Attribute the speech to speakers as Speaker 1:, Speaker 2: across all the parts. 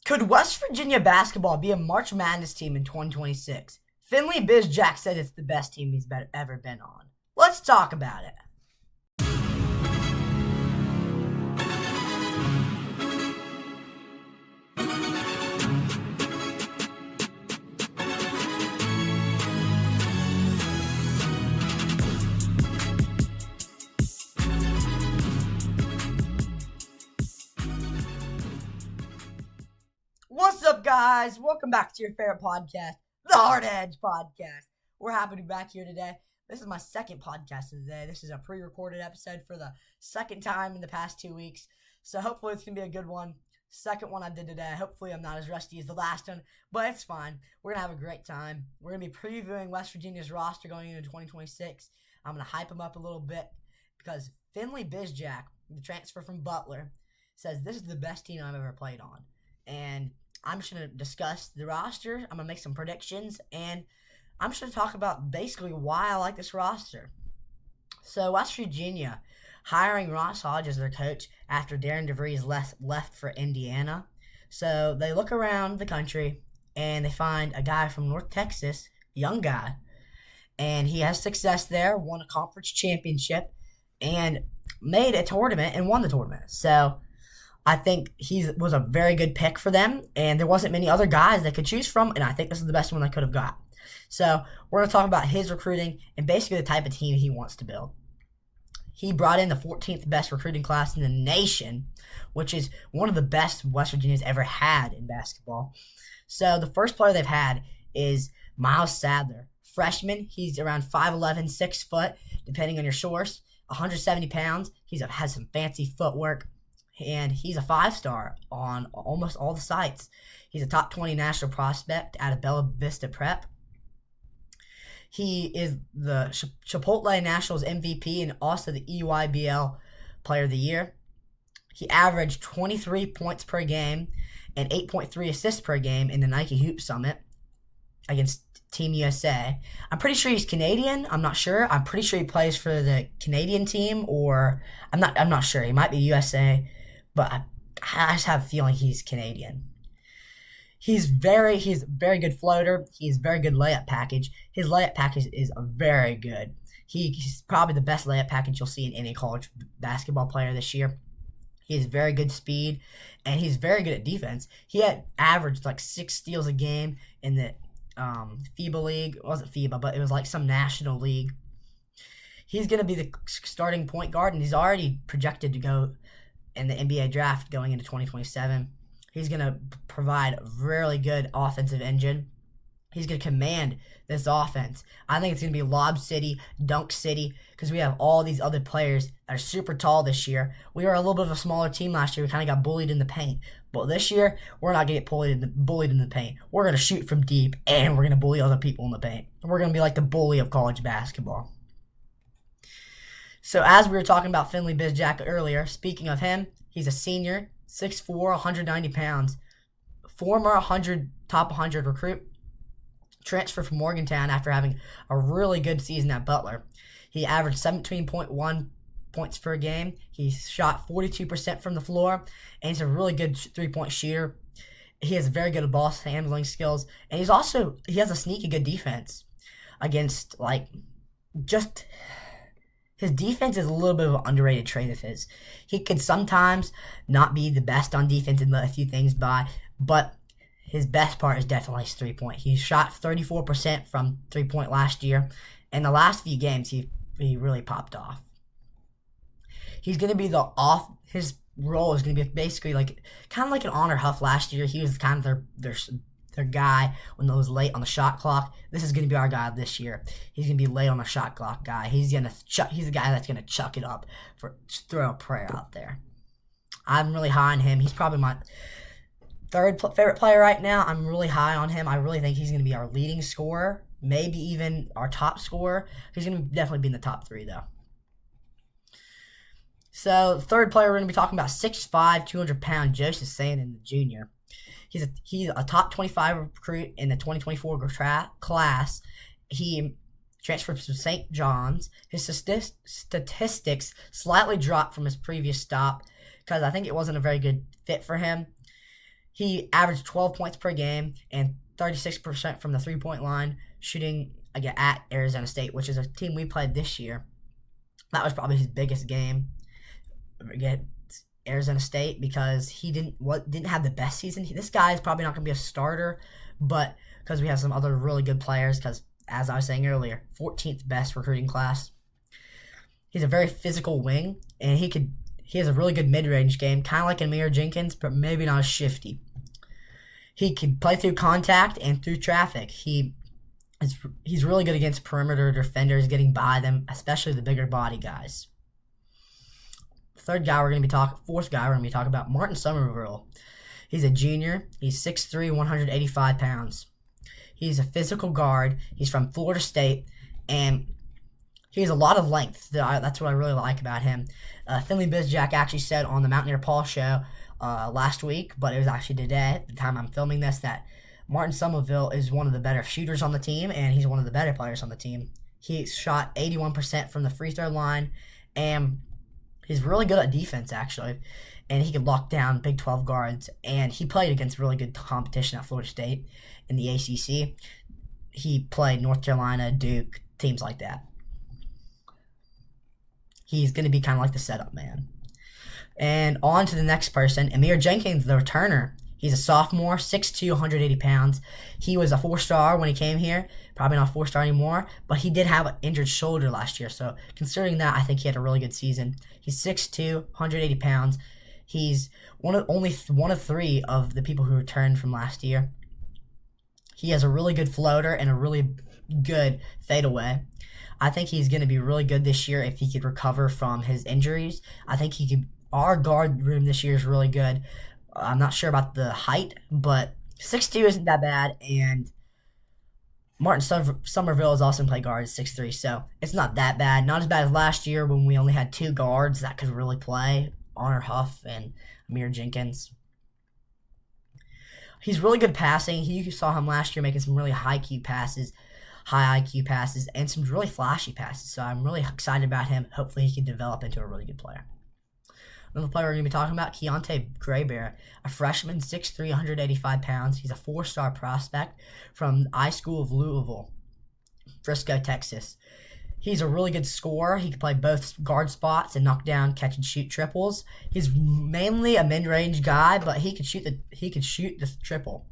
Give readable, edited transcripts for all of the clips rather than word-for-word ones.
Speaker 1: Could West Virginia basketball be a March Madness team in 2026? Finley Bizjack said it's the best team he's ever been on. Let's talk about it. What's up, guys? Welcome back to your favorite podcast, the Hard Edge Podcast. We're happy to be back here today. This is my second podcast of the day. This is a pre-recorded episode for the second time in the past 2 weeks, so hopefully it's going to be a good one. Second one I did today. Hopefully I'm not as rusty as the last one, but it's fine. We're going to have a great time. We're going to be previewing West Virginia's roster going into 2026. I'm going to hype them up a little bit because Finley Bizjack, the transfer from Butler, says this is the best team I've ever played on. And I'm just going to discuss the roster. I'm going to make some predictions, and I'm just going to talk about basically why I like this roster. So West Virginia hiring Ross Hodge as their coach after Darren DeVries left for Indiana. So they look around the country, and they find a guy from North Texas, young guy, and he has success there, won a conference championship, and made a tournament and won the tournament. So I think he was a very good pick for them, and there wasn't many other guys they could choose from, and I think this is the best one they could have got. So we're going to talk about his recruiting and basically the type of team he wants to build. He brought in the 14th best recruiting class in the nation, which is one of the best West Virginia's ever had in basketball. So the first player they've had is Miles Sadler. Freshman, he's around 5'11", 6 foot, depending on your source, 170 pounds. He has some fancy footwork. And he's a 5-star on almost all the sites. He's a top 20 national prospect out of Bella Vista Prep. He is the Chipotle Nationals MVP and also the EYBL Player of the Year. He averaged 23 points per game and 8.3 assists per game in the Nike Hoop Summit against Team USA. I'm pretty sure he's Canadian. I'm not sure. I'm pretty sure he plays for the Canadian team, or I'm not sure. He might be USA. But I just have a feeling he's Canadian. He's very good floater. He's very good layup package. His layup package is very good. He's probably the best layup package you'll see in any college basketball player this year. He has very good speed, and he's very good at defense. He had averaged like 6 steals a game in the FIBA league. It wasn't FIBA, but it was like some national league. He's going to be the starting point guard, and he's already projected to go in the NBA draft going into 2027. He's going to provide a really good offensive engine. He's going to command this offense. I think it's going to be Lob City, Dunk City, because we have all these other players that are super tall this year. We were a little bit of a smaller team last year. We kind of got bullied in the paint. But this year, we're not going to get bullied in the paint. We're going to shoot from deep, and we're going to bully other people in the paint. We're going to be like the bully of college basketball. So as we were talking about Finley Bizjack earlier, speaking of him, he's a senior, 6'4", 190 pounds, former top 100 recruit, transferred from Morgantown after having a really good season at Butler. He averaged 17.1 points per game. He shot 42% from the floor, and he's a really good three-point shooter. He has very good ball handling skills, and he has a sneaky good defense against his defense is a little bit of an underrated trait of his. He could sometimes not be the best on defense and let a few things by, but his best part is definitely his three-point. He shot 34% from three-point last year, and the last few games he really popped off. He's going to be his role is going to be basically kind of like an Honor Huff last year. He was kind of their guy when it was late on the shot clock. This is going to be our guy this year. He's going to be late on the shot clock guy. He's the guy that's going to chuck it up just throw a prayer out there. I'm really high on him. He's probably my third favorite player right now. I'm really high on him. I really think he's going to be our leading scorer, maybe even our top scorer. He's going to definitely be in the top 3 though. So the third player we're going to be talking about, 6'5", 200-pound Joseph Sandin, the junior. He's a top 25 recruit in the 2024 class. He transferred to St. John's. His statistics slightly dropped from his previous stop because I think it wasn't a very good fit for him. He averaged 12 points per game and 36% from the three-point line, shooting again at Arizona State, which is a team we played this year. That was probably his biggest game against Arizona State because he didn't have the best season. This guy is probably not going to be a starter, but because we have some other really good players, because as I was saying earlier, 14th best recruiting class. He's a very physical wing, and he has a really good mid-range game, kind of like Amir Jenkins, but maybe not as shifty. He can play through contact and through traffic. He's really good against perimeter defenders, getting by them, especially the bigger body guys. Fourth guy we're going to be talking about, Martin Somerville. He's a junior. He's 6'3", 185 pounds. He's a physical guard. He's from Florida State, and he has a lot of length. That's what I really like about him. Finley Bizjack actually said on the Mountaineer Paul show last week, but it was actually today, at the time I'm filming this, that Martin Somerville is one of the better shooters on the team, and he's one of the better players on the team. He shot 81% from the free throw line, and he's really good at defense, actually. And he can lock down Big 12 guards, and he played against really good competition at Florida State in the ACC. He played North Carolina, Duke, teams like that. He's going to be kind of like the setup man. And on to the next person, Amir Jenkins, the returner. He's a sophomore, 6'2", 180 pounds. He was a 4-star when he came here. Probably not a 4-star anymore, but he did have an injured shoulder last year. So considering that, I think he had a really good season. He's 6'2", 180 pounds. He's only one of three of the people who returned from last year. He has a really good floater and a really good fadeaway. I think he's going to be really good this year if he could recover from his injuries. I think he could. Our guard room this year is really good. I'm not sure about the height, but 6'2" isn't that bad, and Martin Somerville is also play guard, 6'3", so it's not that bad. Not as bad as last year when we only had two guards that could really play, Honor Huff and Amir Jenkins. He's really good passing. You saw him last year making some really high IQ passes, and some really flashy passes, so I'm really excited about him. Hopefully he can develop into a really good player. Another player we're going to be talking about, Keontae Graybear, a freshman, 6'3", 185 pounds. He's a 4-star prospect from I School of Louisville, Frisco, Texas. He's a really good scorer. He can play both guard spots and knock down, catch and shoot triples. He's mainly a mid-range guy, but he can shoot the triple.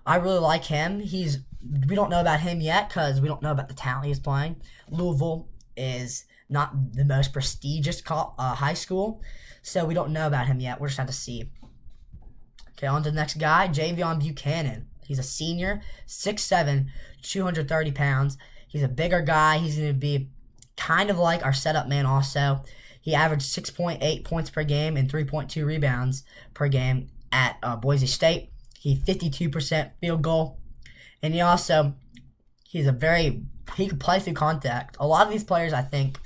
Speaker 1: I really like him. We don't know about him yet because we don't know about the talent he's playing. Louisville is not the most prestigious high school, so we don't know about him yet. We're just going to have to see. Okay, on to the next guy, Javion Buchanan. He's a senior, 6'7", 230 pounds. He's a bigger guy. He's going to be kind of like our setup man also. He averaged 6.8 points per game and 3.2 rebounds per game at Boise State. He 52% field goal. And he can play through contact. A lot of these players, I think,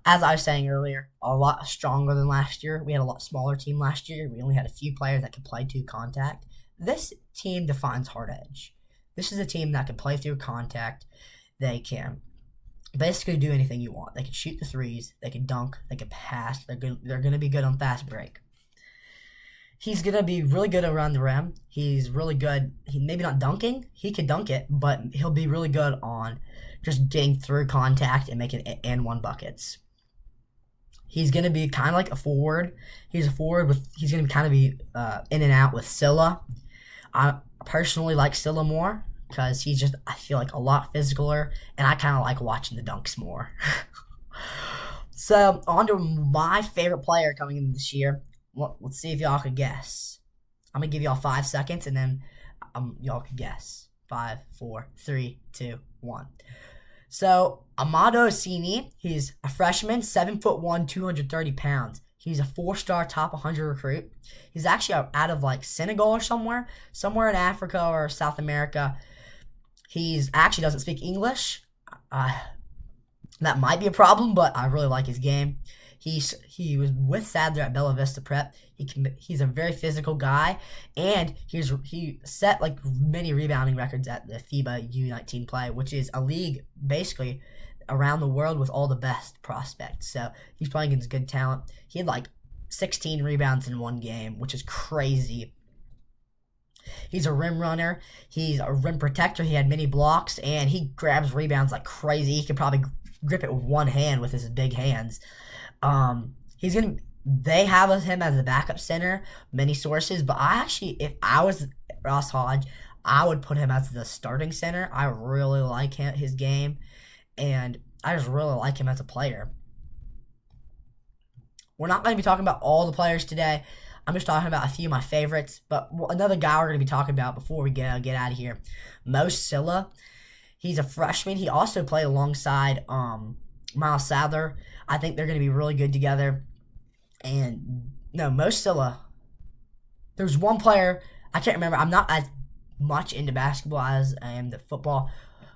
Speaker 1: as I was saying earlier, are a lot stronger than last year. We had a lot smaller team last year. We only had a few players that could play through contact. This team defines hard edge. This is a team that can play through contact. They can basically do anything you want. They can shoot the threes. They can dunk. They can pass. They're going to be good on fast break. He's going to be really good around the rim. He's really good. He maybe not dunking. He could dunk it, but he'll be really good on just getting through contact and making and-one buckets. He's going to be kind of like a forward. He's going to kind of be in and out with Scylla. I personally like Scylla more because he's just, I feel like, a lot physicaler, and I kind of like watching the dunks more. So, on to my favorite player coming in this year. Let's see if y'all could guess. I'm going to give y'all 5 seconds, and then y'all could guess. 5, 4, 3, 2, 1. So, Amado Osini, he's a freshman, 7'1", 230 pounds. He's a 4-star top 100 recruit. He's actually out of like Senegal or somewhere in Africa or South America. He's actually doesn't speak English. That might be a problem, but I really like his game. He was with Sadler at Bella Vista Prep. He's a very physical guy, and he set like many rebounding records at the FIBA U19 play, which is a league basically around the world with all the best prospects. So he's playing against good talent. He had like 16 rebounds in one game, which is crazy. He's a rim runner. He's a rim protector. He had many blocks, and he grabs rebounds like crazy. He could probably grip it with one hand with his big hands. He's gonna. They have him as the backup center, many sources, but if I was Ross Hodge, I would put him as the starting center. I really like his game, and I just really like him as a player. We're not going to be talking about all the players today. I'm just talking about a few of my favorites. But another guy we're going to be talking about before we get out of here, Mo Silla. He's a freshman. He also played alongside Miles Sadler. I think they're going to be really good together. And no, Mo Silla. There's one player I can't remember. I'm not as much into basketball as I am the football.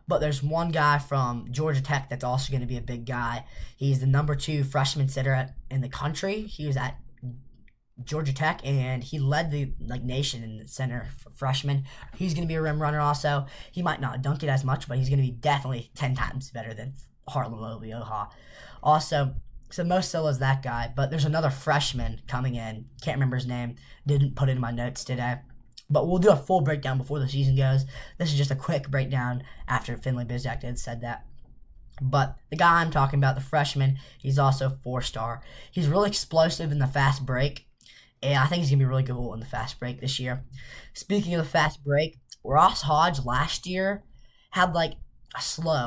Speaker 1: But there's one guy from Georgia Tech that's also going to be a big guy. He's the number 2 freshman center in the country. He was at Georgia Tech, and he led the nation in the center for freshmen. He's going to be a rim runner also. He might not dunk it as much, but he's going to be definitely 10 times better than Harlem Obioha. Also, so Mo Silla is that guy. But there's another freshman coming in. Can't remember his name. Didn't put it in my notes today. But we'll do a full breakdown before the season goes. This is just a quick breakdown after Finley Bizjack had said that. But the guy I'm talking about, the freshman, he's also 4-star. He's really explosive in the fast break. And I think he's going to be really good in the fast break this year. Speaking of the fast break, Ross Hodge last year had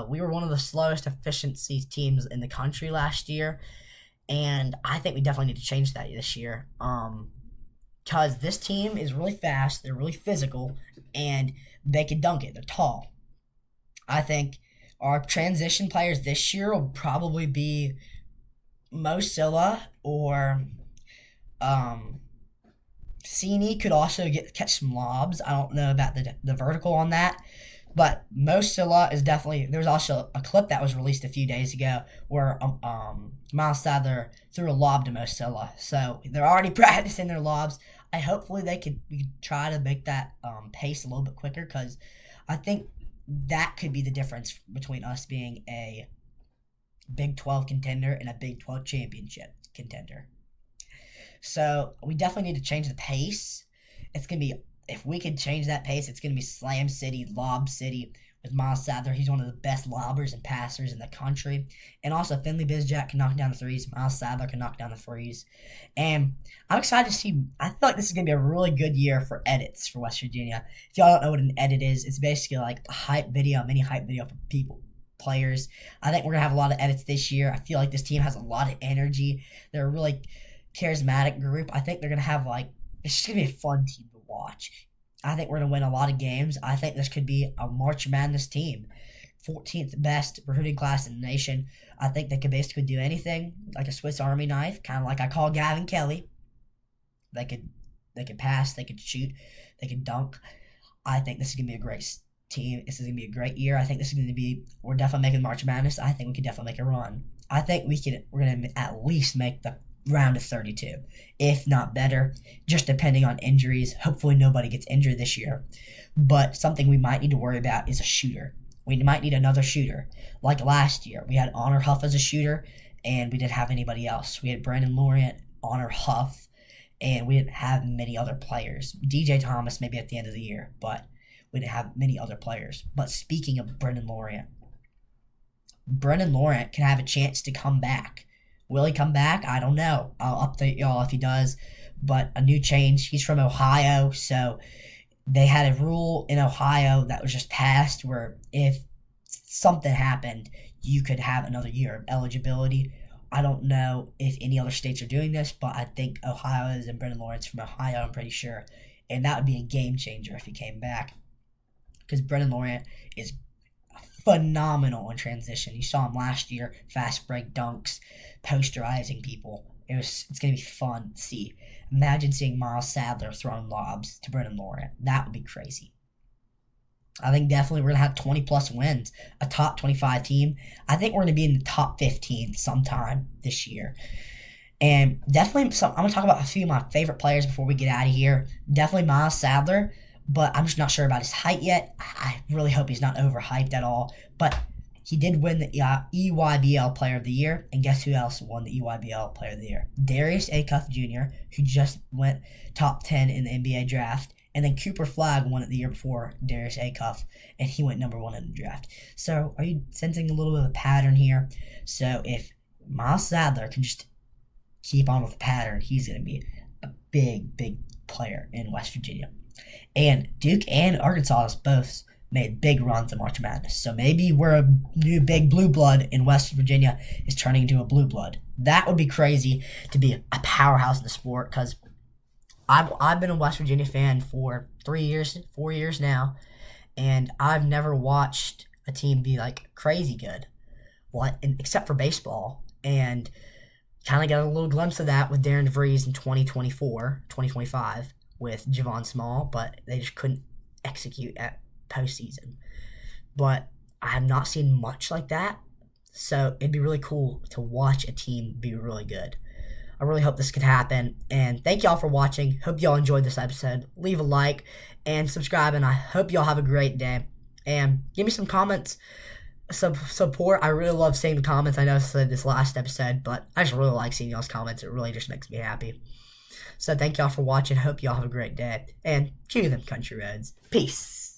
Speaker 1: we were one of the slowest efficiency teams in the country last year. And I think we definitely need to change that this year. Because this team is really fast, they're really physical, and they can dunk it. They're tall. I think our transition players this year will probably be Mo Silla or Cini could also catch some lobs. I don't know about the vertical on that. But Mo Silla is definitely... There's also a clip that was released a few days ago where Miles Sadler threw a lob to Mo Silla. So they're already practicing their lobs. Hopefully we could try to make that pace a little bit quicker, because I think that could be the difference between us being a Big 12 contender and a Big 12 championship contender. So we definitely need to change the pace. It's going to be... If we could change that pace, it's going to be Slam City, Lob City with Miles Sadler. He's one of the best lobbers and passers in the country. And also, Finley Bizjack can knock down the threes. Miles Sadler can knock down the threes. And I'm excited to see. I feel like this is going to be a really good year for edits for West Virginia. If y'all don't know what an edit is, it's basically like a hype video, mini hype video for players. I think we're going to have a lot of edits this year. I feel like this team has a lot of energy. They're a really charismatic group. I think they're going to have it's just going to be a fun team to watch. I think we're going to win a lot of games. I think this could be a March Madness team. 14th best recruiting class in the nation. I think they could basically do anything, like a Swiss Army knife, kind of like I call Gavin Kelly. They could pass, they could shoot, they could dunk. I think this is going to be a great team. This is going to be a great year. I think this is going to be, we're definitely making March Madness. I think we could definitely make a run. I think we're going to at least make the round of 32, if not better, just depending on injuries. Hopefully nobody gets injured this year. But something we might need to worry about is a shooter. We might need another shooter. Like last year, we had Honor Huff as a shooter, and we didn't have anybody else. We had Brandon Laurent, Honor Huff, and we didn't have many other players. DJ Thomas maybe at the end of the year, but we didn't have many other players. But speaking of Brandon Laurent can have a chance to come back. Will he come back? I don't know. I'll update y'all if he does. But a new change. He's from Ohio, so they had a rule in Ohio that was just passed where if something happened, you could have another year of eligibility. I don't know if any other states are doing this, but I think Ohio is, and Brendan Lawrence from Ohio, I'm pretty sure. And that would be a game changer if he came back. Because Brendan Laurent is phenomenal in transition. You saw him last year, fast break dunks, posterizing people. It's going to be fun to see. Imagine seeing Miles Sadler throwing lobs to Brendan Laurent. That would be crazy. I think definitely we're going to have 20-plus wins, a top 25 team. I think we're going to be in the top 15 sometime this year. And definitely, I'm going to talk about a few of my favorite players before we get out of here. Definitely Miles Sadler, but I'm just not sure about his height yet. I really hope he's not overhyped at all. But He did win the EYBL Player of the Year, and guess who else won the EYBL Player of the Year? Darius Acuff Jr., who just went top 10 in the NBA draft, and then Cooper Flagg won it the year before Darius Acuff, and he went number 1 in the draft. So are you sensing a little bit of a pattern here? So if Miles Sadler can just keep on with the pattern, he's going to be a big, big player in West Virginia. And Duke and Arkansas both made big runs in March Madness. So maybe we're a new big blue blood in West Virginia is turning into a blue blood. That would be crazy to be a powerhouse in the sport, because I've been a West Virginia fan for 4 years now, and I've never watched a team be like crazy good, except for baseball. And kind of got a little glimpse of that with Darren DeVries in 2025 with Javon Small, but they just couldn't execute at postseason. But I have not seen much like that, so it'd be really cool to watch a team be really good. I really hope this could happen, and thank y'all for watching. Hope y'all enjoyed this episode. Leave a like and subscribe, and I hope y'all have a great day. And give me some comments, some support. I really love seeing the comments. I know I said this last episode, but I just really like seeing y'all's comments. It really just makes me happy. So thank y'all for watching. Hope y'all have a great day, and chew them country roads. Peace.